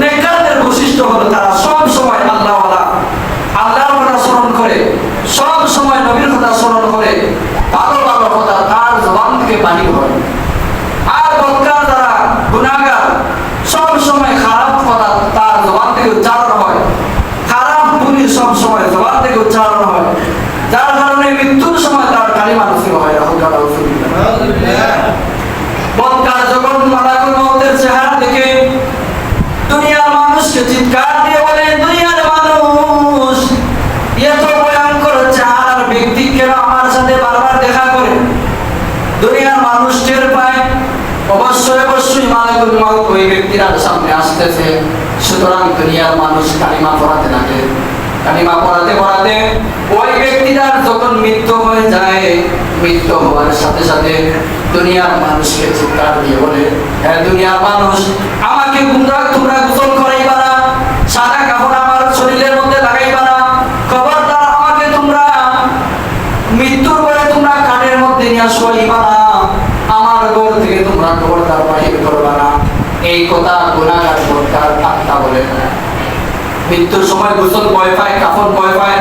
নেককারদের বৈশিষ্ট্য হলো তারা সব সময় আল্লাহওয়ালা, আল্লাহর কথা স্মরণ করে, সব সময় নবীর কথা স্মরণ করে, ভালো ভালো কথা তার জবান থেকে বাহির হয়। আর বদকার যারা গুনাহগার, সব সময় খারাপ কথা তার জবান থেকে উচ্চারণ হয়, খারাপ বলি সব সময় জবান থেকে উচ্চারণ হয়, যার কারণে মৃত্যুর সময় তার কালিমা নসিব হয়। বদকার যখন মালাকুল মউতের চেহারা দেখে দুনিয়ার মানুষকে চিৎকার দিয়ে বলে, দুনিয়ার মানুষ, এত ভয়ঙ্কর চেহারার ব্যক্তি কেন আমার সাথে বারবার দেখা করে? দুনিয়ার মানুষ টের পায় অবশ্যই অবশ্যই মালাকুল মউত ওই ব্যক্তির সামনে আসতেছে। সুতরাং দুনিয়ার মানুষ কালিমা পড়াতে থাকে, কালিমা পড়াতে পড়াতে ওই ব্যক্তিটার যখন মৃত্যু হয়ে যায়, মৃত্যু হওয়ার সাথে সাথে দুনিয়ার মানুষকে চিৎকার দিয়ে বলে, হ্যাঁ দুনিয়ার মানুষ, আমাকে তোমরা গোসল করাইবা না, সাদা কাপড় আমার শরীরের মধ্যে লাগাইবা না, খবরদার আমাকে তোমরা মৃত্যুর পরে তোমরা কানের মধ্যে নিয়ে শোয়াইবা না, আমার ঘর থেকে তোমরা খবরদার বাহির করবা না। এই কথা গুনাহগার বদকার আত্মা বলে। মৃত্যুর সময় গোসল ভয় পায়, কাফন ভয় পায়,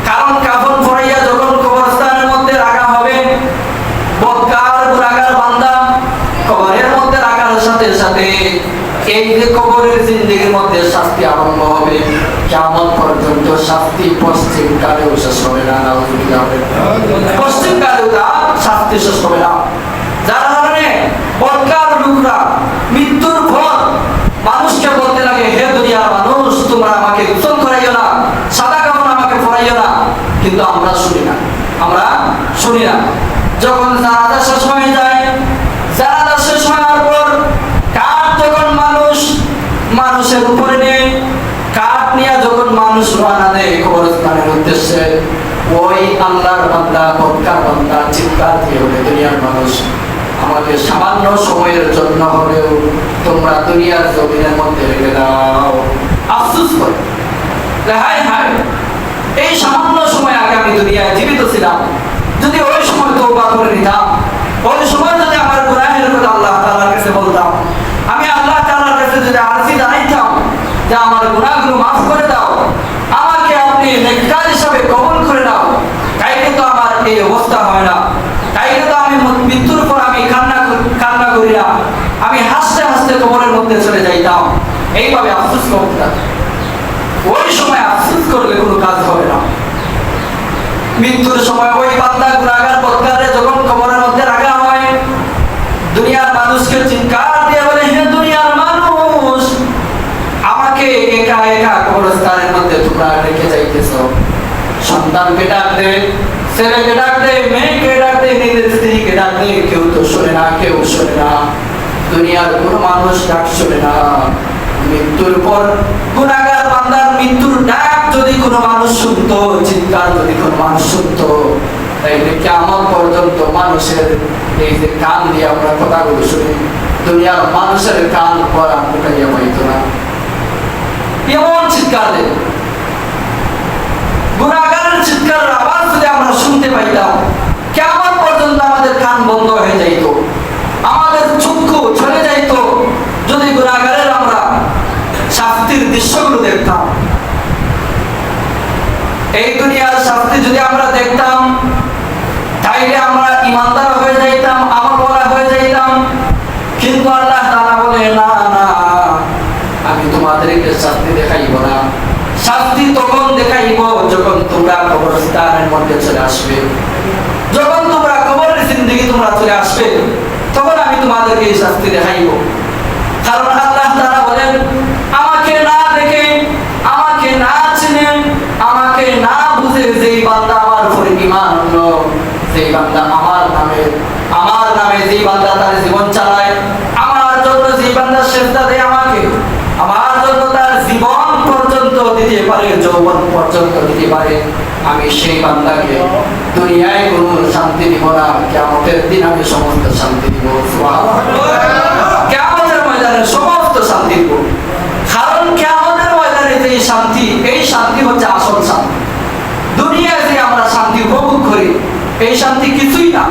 কারণ কাফন পরাইয়া যখন কবরস্থানের মধ্যে রাখা হবে, বদকার গুনাহগার বান্দা কবরের মধ্যে রাখার সাথে সাথে এই যে কবরের জিন্দেগির মধ্যে শাস্তি আরম্ভ হবে, কিয়ামত পর্যন্ত শাস্তি পশ্চিম কালেও শেষ হবে না। পশ্চিম কালেও শাস্তি শেষ হবে না। যার কারণে বদকার লোকরা মৃত্যুর পর মানুষকে বলতে লাগে, হে দুনিয়ার মানুষ, তোমরা আমাকে গোসল করাইও না, সাদা কাপড় আমাকে পরাইও না। কিন্তু আমরা শুনি না, আমরা শুনি না। যখন জানাজা শেষ হয়ে যায়, জানাজা শেষ হওয়ার পর কাঠ যখন মানুষের উপরে নেয়, কাঠ নিয়ে যখন মানুষ রওনা দেয় কবরস্থানের উদ্দেশ্যে, ওই আল্লাহর বান্দা, মক্কার বান্দা চিৎকার দিয়ে বলে, দুনিয়ার মানুষ, আমাকে সামান্য সময়ের জন্য হলেও তোমরা দুনিয়ার জমিনের মধ্যে রেখে দাও। আফসোস করে, হায় হায়, এই সামান্য সময় আগে আমি দুনিয়ায় জীবিত ছিলাম, যদি ওই সময় তওবা করে নিতাম, ওই সময় যদি আমার গুনাহের কথা আল্লাহ তাআলার কাছে বলতাম, আমি আল্লাহ তাআলার কাছে যদি আরজি জানাইতাম যে আমার গুনাহগুলো মাফ করে দাও, আমাকে আপনি নেককার হিসাবে কবুল করে নাও, তাইলে তো আমার এই অবস্থা হয় না, তাইলে তো আমি মৃত্যুর পর আমি কান্না করি না, আমি হাসতে হাসতে কবরের মধ্যে চলে যাইতাম। এইভাবে আফসোস করতাম। ওই সময় আফসোস করলে কোনো কাজ হবে না। মৃত্যুর সময় ওই বান্দা গুনাহগার বদকারে যখন কবরের মধ্যে রাখা হয়, দুনিয়ার মানুষকে চিৎকার দিয়ে বলে, হে দুনিয়ার মানুষ, আমাকে একা একা কবরস্থানের মধ্যে তোমরা রেখে যাইতেছো। সন্তানকে ডাক দে, ছেলেকে ডাক দে, মেয়েকে ডাক দে, নিজের স্ত্রীকে ডাক দে, কেউ তো শোনে না, কেউ শোনে না। দুনিয়ার কোনো মানুষ ডাক শোনে না। মৃত্যুর পর গুনাহগার বান্দার মৃত্যুর ডাক যদি কোনো মানুষ শুনতো, চিৎকার যদি কোনো মানুষ শুনতো, তাইলে কিয়ামত পর্যন্ত মানুষের এই যে কান দিয়ে আমরা কথাগুলো শুনি, দুনিয়ার মানুষের কান পরা মুখাইয়া পাইতো না। এমন চিৎকার দেয়, গুনাহগারের চিৎকারের আওয়াজ যদি আমরা শুনতে পাইতাম, কিয়ামত পর্যন্ত আমাদের কান বন্ধ হয়ে যাইত, আমাদের চক্ষু চলে যাইত, যদি গুনাহগারের আমরা শাস্তির দৃশ্যগুলো দেখতাম। এই দুনিয়ার শাস্তি যদি আমরা দেখতাম, তাইলে আমরা ইমানদার হয়ে যাইতাম, আমলওয়ালা হয়ে যাইতাম। কিন্তু আল্লাহ তাআলা বলে, না না, আমি তোমাদেরকে শাস্তি দেখাইব না। শাস্তি তখন দেখাইব যখন তোমরা কবরস্থানের মধ্যে চলে আসবে, যখন তোমরা কবরের জিন্দেগি তোমরা চলে আসবে, তখন আমি তোমাদেরকে এই শাস্তি দেখাইব। কারণ আল্লাহ তাআলা বলেন, আমাকে না দেখে, আমাকে না চিনে, আমাকে না বুঝে যেই বান্দা আমার উপরে ঈমান আনলো, যেই বান্দা আমার নামে যেই বান্দা তার জীবন চালায়, আমার জন্য যেই বান্দা সেজদা দেয় আমাকে, আমার জন্য তার জীবন পর্যন্ত দিতে পারে, যৌবন পর্যন্ত দিতে পারে, আমি সেই বান্দাকে দুনিয়ায় কোনো শান্তি দিব না, কিয়ামতের দিন আমি সমস্ত শান্তি দিব। সুবহানাল্লাহ। কিয়ামতের ময়দানে সমস্ত শান্তি দিব। কারণ কিয়ামতের ময়দানে যে শান্তি, এই শান্তি হচ্ছে আসল শান্তি। দুনিয়ায় যে আমরা শান্তি উপভোগ করি, এই শান্তি কিছুই না।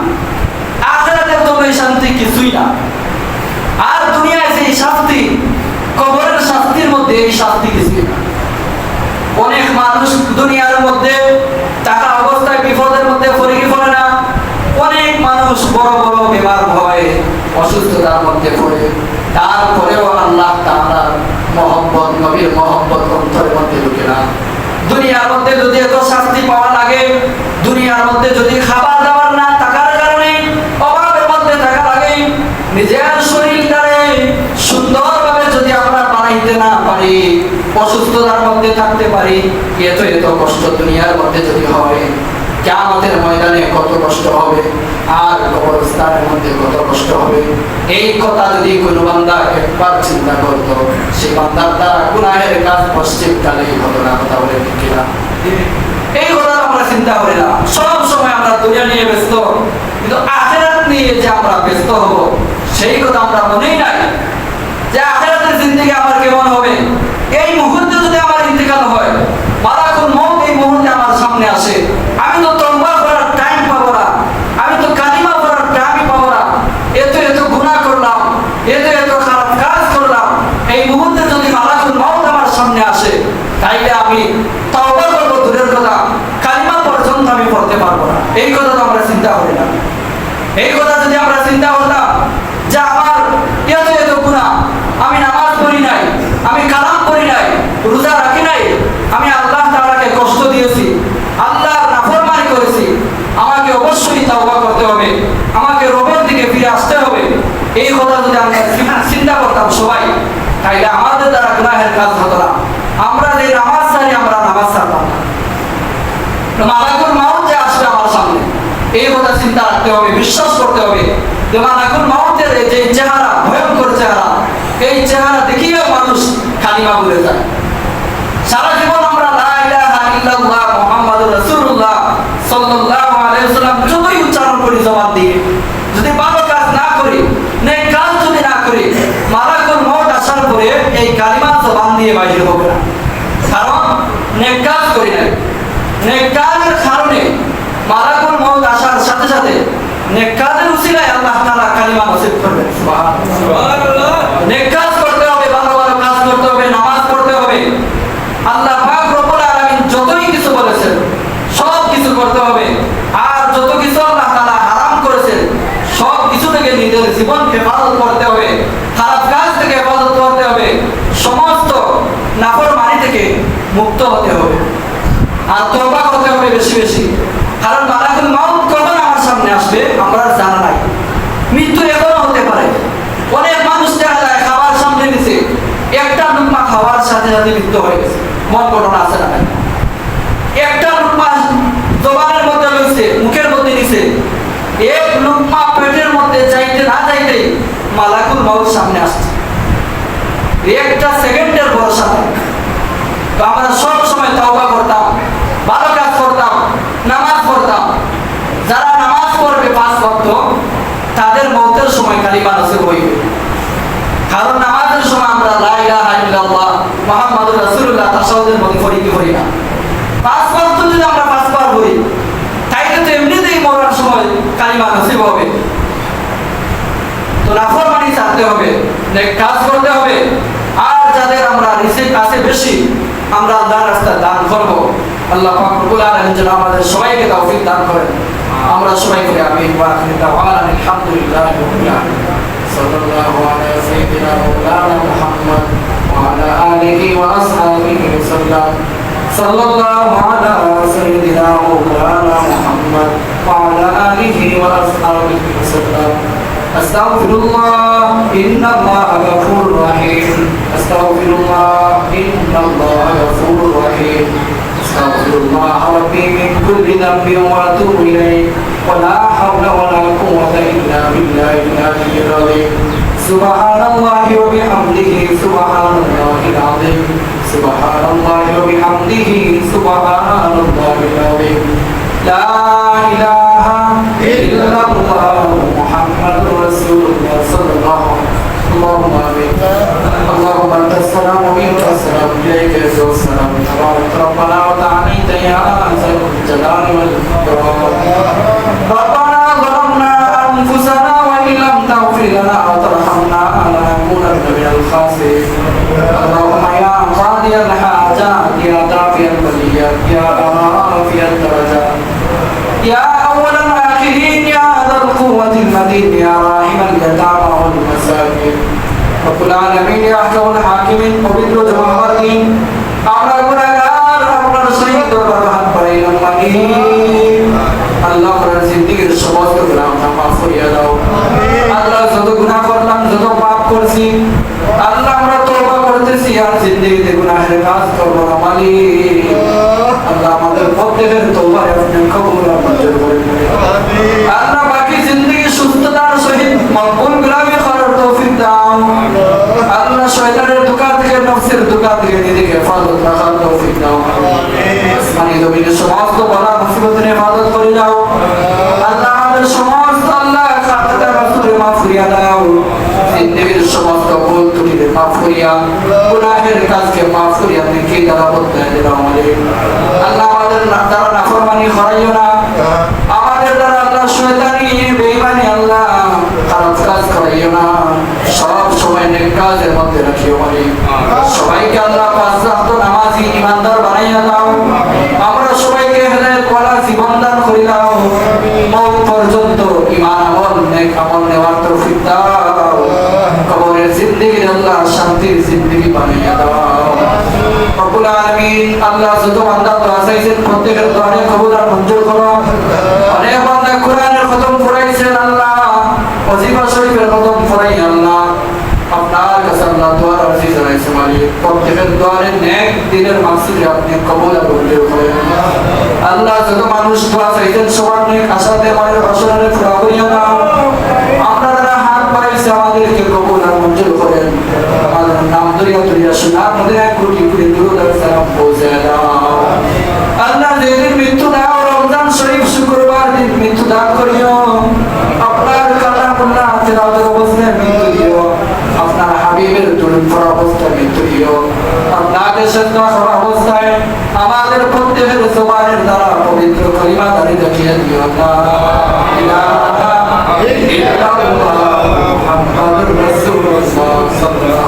আখিরাতের জন্য এই শান্তি কিছুই না। আর দুনিয়ায় যে শান্তি, কবরের শাস্তির মধ্যে এই শান্তি কিছুই না। অনেক মানুষ দুনিয়ার মধ্যে টাকা অবস্থায় বিপদের মধ্যে পড়ে পড়ে না। অনেক মানুষ বড় বড় বিমার ভয়ে অসুস্থতার মধ্যে পড়ে, তারপরেও আল্লাহ তাআলার মহব্বত, নবীর মহব্বত অন্তরের মধ্যে ঢুকে না। দুনিয়ার মধ্যে যদি এত শাস্তি পাওয়া লাগে, দুনিয়ার মধ্যে যদি খাবার দাবার না থাকার কারণে অভাবের মধ্যে থাকা লাগে, নিজের শরীরটারে সুন্দরভাবে যদি আমরা বানাইতে না পারি, অসুস্থতার মধ্যে থাকতে পারি, এত কষ্ট দুনিয়ার মধ্যে যদি হয়, কিয়ামতের ময়দানে কত কষ্ট হবে, আর কবরস্থানের মধ্যে কত কষ্ট হবে। এই কথা যদি কোনো বান্দা একবার চিন্তা করতো, সেই বান্দার দ্বারা গুনাহের কাজ পশ্চিমকালেই হতো না। কথা বলে ঠিক কিনা? এই কথা আমরা চিন্তা করি না। সব সময় আমরা দুনিয়া নিয়ে ব্যস্ত, কিন্তু আখিরাত নিয়ে যে আমরা ব্যস্ত হব, সেই কথা আমরা মনেই নাই। যে আখিরাতের জিন্দেগি আমার কেমন হবে, এই মুহূর্তে যদি আমার ইন্তেকাল হয়, মালাকুল মউত এই মুহূর্তে আমার সামনে আসে, আমি তো তওবা করার টাইম পাবো না, আমি তো কালিমা পড়ার টাইম পাবো না, এত গুনাহ করলাম, এত খারাপ কাজ করলাম। এই মুহূর্তে যদি মালাকুল মউত আমার সামনে আসে, তাইলে আমি তওবা করব দূরের কথা, কালিমা পর্যন্ত আমি পড়তে পারবো না। এই কথা তো আমরা চিন্তা করি না। এই কথা যদি আমরা চিন্তা করতাম যে আমার এত গুনাহ, আমি নামাজ পড়ি নাই, আমি কালাম পড়ি নাই, রোজা রাখি নাই, আমি আল্লাহ তাআলাকে কষ্ট দিয়েছি, আল্লাহর নাফরমানি করেছি, আমাকে অবশ্যই তাওবা করতে হবে, আমাকে রবের দিকে ফিরে আসতে হবে। এই কথা যদি আমরা চিন্তা করতাম সবাই, তাইলে আমাদের দ্বারা গুনাহের কাজ হতো না। আমরা যে নামাজ ছাড়ি, আমরা নামাজ ছাড়তাম না। মালাকুল মাউত যে আসবে আমার সামনে, এই কথা চিন্তা রাখতে হবে, বিশ্বাস করতে হবে যে মালাকুল মাউতের যে চেহারা, ভয়ঙ্কর চেহারা, এই চেহারা দেখিয়ে মানুষ কালিমা বলে যায়। সারা জীবন আমরা লা ইলাহা ইল্লাল্লাহ মুহাম্মাদুর রাসূলুল্লাহ সাল্লাল্লাহু আলাইহি ওয়াসাল্লাম যতই উচ্চারণ করি জবান দিয়ে, যদি ভালো কাজ না করি, নেক কাজ যদি না করি, মালাকুল মাউত আসার পরে এই কালিমা জবান দিয়ে বাইরে হবে না। কারণ নেক কাজ করি নাই। নেক কাজের কারণে মালাকুল মাউত আসার সাথে সাথে নেক কাজের উসিলায় আল্লাহ তাআলা কালিমা নসিব করবেন। সুবহানাল্লাহ। নেক কাজ করতে হবে, ভালো ভালো কাজ করতে হবে, নামাজ পড়তে হবে। আল্লাহ পাক রব্বুল আলামিন যতই কিছু বলেছেন সব কিছু করতে হবে। আর যত কিছু আল্লাহ তাআলা হারাম করেছেন সব কিছু থেকে নিজের জীবনকে হেফাজত করতে হবে, খারাপ কাজ থেকে হেফাজত করতে হবে, সমস্ত নাফরমানি থেকে মুক্ত হতে হবে। আর তওবা করতে হবে বেশি বেশি। কারণ মালাকুল মাউত কখন আমার সামনে আসবে আমরা জানা নাই। মৃত্যু এখনো হতে পারে। অনেক মানুষ দেখা যায় খাবার সামনে নিছে, একটা লুকমা খাওয়ার সাথে সাথে মৃত্যু হয়ে গেছে। মন ঘটনা আছে না? একটা লুকমা জবানের মধ্যে লইছে, মুখের মধ্যে নিছে, এক লুকমা পেটের মধ্যে যাইতে না যাইতেই মালাকুল মাউত সামনে আসছে। একটা সেকেন্ডের ভরসা নাই। তো আমরা সব সময় তওবা করতাম, ভালো কাজ করতাম, নামাজ পড়তাম। যারা নামাজ পড়বে 5 ওয়াক্ত, তাদের মওতের সময় কালিমা নসিব হইবে। কারণ নামাজের সময় আমরা লা ইলাহা ইল্লাল্লাহ মুহাম্মাদুর রাসূলুল্লাহ তাশাহুদের মধ্যে পড়ি কি পড়ি না? 5 ওয়াক্ত যদি আমরা 5 বার পড়ি, তাইলে তো এমনিতেই মরার সময় কালিমা নসিব হবে। তো নাফরমানি ছাড়তে হবে, নেক কাজ করতে হবে। আর যাদের আমরা রিজিক আছে বেশি, আমরা আল্লাহর রাস্তায় দান করব। আল্লাহ পাক রব্বুল আলামিন যেন আমাদের সবাইকে তৌফিক দান করেন। আমরা সবাই করে আমিন ওয়া আখিরু দাওয়ানা আলহামদুলিল্লাহি রাব্বিল আলামিন। সাল্লাল্লাহু আলা সাইয়্যিদিনা মাওলানা মুহাম্মদ ওয়া আলা আলিহি ওয়া আসহাবিহি ওয়াসাল্লাম। সাল্লাল্লাহু আলা সাইয়্যিদিনা মাওলানা মুহাম্মদ ওয়া আলা আলিহি ওয়া আসহাবিহি ওয়াসাল্লাম। أستغفر الله إن الله غفور رحيم. أستغفر الله إن الله غفور رحيم. أستغفر الله ربي من كل ذنب وأتوب إليه ولا حول ولا قوة إلا بالله العلي العظيم. سبحان الله وبحمده سبحان الله العظيم. سبحان الله وبحمده سبحان الله العظيم. لا إله إلا الله محمد رسول الله صلى الله عليه وسلم. اللهم آمين. اللهم أنت السلام ومنك السلام إليك يرجع السلام. تبارك ربنا وتعاليت يا ذا الجلال والإكرام. ربنا ظلمنا أنفسنا وإن لم تغفر لنا وترحمنا لنكونن من الخاسرين. اللهم يا قاضي الحاجات يا دافع البليات يا رافع الدرجات يا أول الآخرين يا ذا القوة المتين يا راحم اليتامى والمساكين رب العالمين يا أحكم الحاكمين পবিত্র জমাবার দিন আমরা গুনাহগার আপনার সহিত দরবার হাত পাই আমিন। আল্লাহ আপনার জিন্দেগীর সমস্ত গুনাহ মাফ করিয়া দাও। আল্লাহ যত গুনাহ করলাম, যত পাপ করছি, আল্লাহ আমরা তওবা করতেছি আর জিন্দেগীতে গুনাহের কাজ করব না মালিক। আল্লাহ আমাদের প্রত্যেকের তওবা আপনি কবুল আর মঞ্জুর করে দিন। আল্লাহ বাকি জিন্দেগী সুস্থতার সহিত মকবুল গুলামি করার তৌফিক দাও। আল্লাহ শয়তানের ধোঁকা থেকে, নফসের ধোঁকা থেকে নিজেকে হেফাজত রাখার তৌফিক দাও। আসমানি জমিনের সমস্ত বালা মুসিবতের হেফাজত করে দাও। আল্লাহ আমাদের সমস্ত আল্লাহ খাতাটা রাসূলের মাফ করিয়া দাও। জিন্দেগীর সমস্ত ভুল ত্রুটিকে মাফ করিয়া, গুনাহের কাজকে মাফ করিয়া নেকি দ্বারা বদলে দাও আমাদের। আল্লাহ আমাদের দ্বারা নাফরমানি করাইও না, আমাদের দ্বারা আল্লাহ শয়তানি বেঈমানি আল্লাহ খারাপ কাজ করাইও না। সব সময় নেক কাজের মধ্যে রাখিও মালিক। সবাইকে আল্লাহ 5 ওয়াক্ত নামাজি ইমানদার বানাইয়া দাও। আমরা সবাইকে হেদায়েত ওয়ালা জীবন দান করে দাও। মওত পর্যন্ত ঈমান আমল নেক আমল নেওয়ার তৌফিক দাও। কবরের জিন্দেগি আল্লাহ শান্তির জিন্দেগি বানাইয়া দাও। রব্বুল আলামিন আল্লাহ যত বান্দা দোয়া চাইছেন প্রত্যেকের দোয়া কবুল আর মঞ্জুর করো। অনেক বান্দা কোরআনের খতম পড়াইছেন আল্লাহ, ওয়াজিফা শরীফের খতম পড়াই আল্লাহ। আপনার কাছে আল্লাহ দোয়ার আরজি বানাইছে মালিক প্রত্যেকের দোয়ারে নেক দিনের মাসুদ আপনি কবুল আর মঞ্জুর করেন আল্লাহ যত মানুষ দোয়া চাইতেন সবার নেক আশাতে মায়ের বাসনারে পুরা করিয়া দাও আমরা যারা হাত পাইছে আমাদেরকে কবুল আর মঞ্জুর করেন আমাদের নাম দরিয়া দরিয়া শোনার মধ্যে এক কোটি কোটি দুরূদ আর সালাম পৌঁছে দাও আল্লাহ যেদিন মৃত্যু দাও রমজান শরীফ শুক্রবার দিন মৃত্যু দান করিও আপনার কালামুল্লাহ তেলাওয়াতের অবস্থায় মৃত্যু দিও আপনার হাবিবের দুরূদ পড়া অবস্থায় মৃত্যু দিও আপনাকে শ্রদ্ধা করা অবস্থায় আমাদের প্রত্যেকের জবানের দ্বারা পবিত্র কালিমা দাঁড়ি দেখিয়ে দিও লা ইলাহা ইল্লাল্লাহ মুহাম্মাদুর রাসূলুল্লাহ সাল্লাল্লাহু